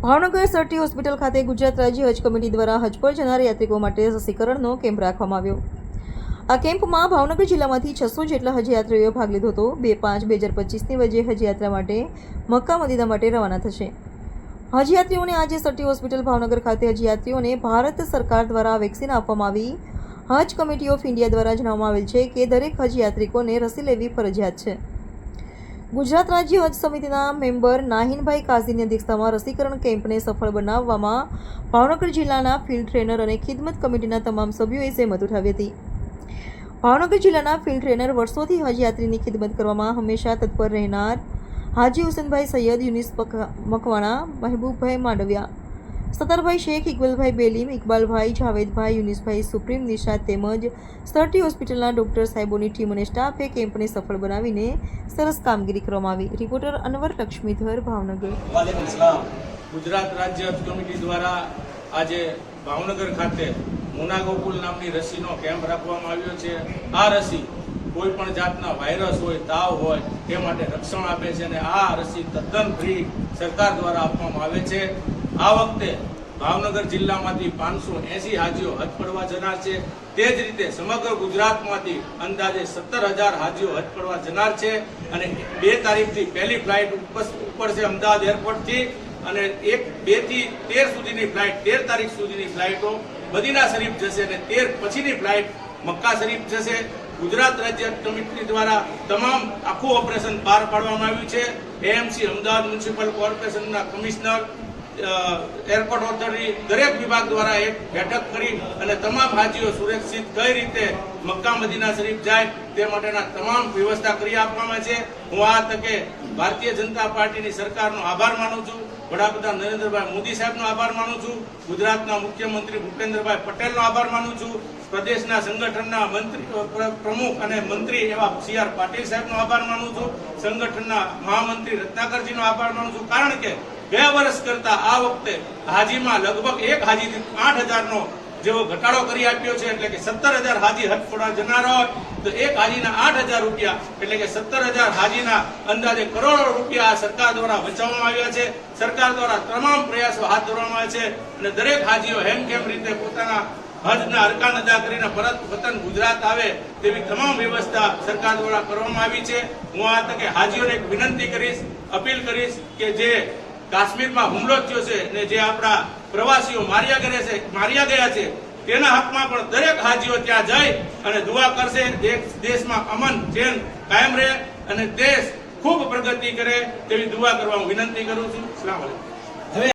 Bhavnagar Sir T hospital ખાતે ગુજરાત રાજ્ય હજ કમિટી દ્વારા હજ પર જનાર યાત્રિકો માટે રસીકરણનો કેમ્પ રાખવામાં આવ્યો। આ કેમ્પમાં ભાવનગર જિલ્લામાંથી 600 જેટલા હજ યાત્રીઓએ ભાગ લીધો હતો। 2-5-2025ની વચ્ચે હજ યાત્રા માટે મક્કા મદીના માટે રવાના થશે। હજ યાત્રીઓને આજે સરટી હોસ્પિટલ ભાવનગર ખાતે હજ યાત્રીઓને ભારત સરકાર દ્વારા વેક્સિન આપવામાં આવી। હજ કમિટી ઓફ ઇન્ડિયા દ્વારા જણાવવામાં આવેલ છે કે દરેક હજ યાત્રિકોને રસી લેવી ફરજિયાત છે। ગુજરાત રાજ્ય હજ સમિતિના મેમ્બર નાહિનભાઈ કાઝીની અધ્યક્ષતામાં રસીકરણ કેમ્પને સફળ બનાવવામાં ભાવનગર જિલ્લાના ફિલ્ડ ટ્રેનર અને ખિદમત કમિટીના તમામ સભ્યોએ જહેમત ઉઠાવી હતી। ભાવનગર જિલ્લાના ફિલ્ડ ટ્રેનર વર્ષોથી હજ યાત્રીની ખિદમત કરવામાં હંમેશા તત્પર રહેનાર હાજી હુસેનભાઈ સૈયદ, યુનિસ મકવાણા, મહેબૂબભાઈ માંડવિયા, સત્તરભાઈ શેખ, ઇકબલભાઈ બેલીમ, ઇકબાલભાઈ, જાવેદભાઈ, યુનિસભાઈ સુપ્રીમ, નિશાદ તેમજ સરટી હોસ્પિટલના ડોક્ટર સાહેબોની ટીમ અને સ્ટાફે કેમ્પને સફળ બનાવીને સરસ કામગીરી કરવામાં આવી। રિપોર્ટર અનવર લક્ષ્મીધર, ભાવનગર। વાલેકુમ સલામ। ગુજરાત રાજ્ય હજ કમિટી દ્વારા આજે ભાવનગર ખાતે મોનાગોકુલ નામની રસીનો કેમ્પ રાખવામાં આવ્યો છે। આ રસી કોઈ પણ જાતના વાયરસ હોય, તાવ હોય તે માટે રક્ષણ આપે છે અને આ રસી તદ્દન ફ્રી સરકાર દ્વારા આપવામાં આવે છે। આ વખતે ભાવનગર જિલ્લામાંથી 580 હાજીઓ હજ પડવા જનાર છે। તે જ રીતે સમગ્ર ગુજરાતમાંથી અંદાજે 17,000 હાજીઓ હજ પડવા જનાર છે અને 2 તારીખથી પહેલી ફ્લાઇટ ઉપર છે અમદાવાદ એરપોર્ટથી અને 2 થી 13 સુધીની ફ્લાઇટ, 13 તારીખ સુધીની ફ્લાઇટો મદીના શરીફ જશે અને 13 પછીની ફ્લાઇટ મક્કા શરીફ જશે। ગુજરાત રાજ્ય કમિટી દ્વારા તમામ આખું ઓપરેશન પાર પાડવામાં આવ્યું છે। એએમસી અમદાવાદ મ્યુનિસિપલ કોર્પોરેશનના કમિશનર, એરપોર્ટ ઓથોરિટી દરેક વિભાગ દ્વારા એક બેઠક કરી અને તમામ હાજીઓ સુરક્ષિત કઈ રીતે મક્કા મદીના શરીફ જાય તે માટેના તમામ વ્યવસ્થા કરી આપવામાં છે। હું આ તકે ભારતીય જનતા પાર્ટીની સરકારનો આભાર માનું છું, વડાપ્રધાન નરેન્દ્રભાઈ મોદી સાહેબનો આભાર માનું છું, ગુજરાતના મુખ્યમંત્રી ભૂપેન્દ્રભાઈ પટેલનો આભાર માનું છું, પ્રદેશના સંગઠનના મંત્રી પ્રમુખ અને મંત્રી એવા CR પાટીલ સાહેબનો આભાર માનું છું, સંગઠનના મહામંત્રી રત્નાકરજીનો આભાર માનું છું। કારણ કે ગયા વર્ષ કરતા આ વખતે હાજીમાં લગભગ એક હાજીથી 8,000નો જેવો ઘટાડો કરી આપ્યો છે। એટલે કે 17,000 હાજી હજ પડવા જનાર હોય તો એક હાજીના 8,000 રૂપિયા એટલે કે 17,000 હાજીના અંદાજે કરોડો રૂપિયા સરકાર દ્વારા બચાવવામાં આવ્યા છે। સરકાર દ્વારા તમામ પ્રયાસો હાથ ધરવામાં આવ્યા છે અને દરેક હાજીઓ હેમખેમ રીતે પોતાના હજના અરકાન અદા કરીને પરત વતન ગુજરાત આવે તેવી તમામ વ્યવસ્થા સરકાર દ્વારા કરવામાં આવી છે। હું આ તકે હાજીઓને એક વિનંતી કરીશ, અપીલ કરીશ કે જે કાશ્મીરમાં હુમલો થયો છે ને જે આપણા પ્રવાસીઓ માર્યા ગયા છે તેના હકમાં પણ દરેક હાજીઓ ત્યાં જઈ અને દુઆ કરશે। દેશમાં અમન ચેન કાયમ રહે અને દેશ ખૂબ પ્રગતિ કરે તેવી દુઆ કરવા હું વિનંતી કરું છું। અસ્સલામુ અલૈકુમ।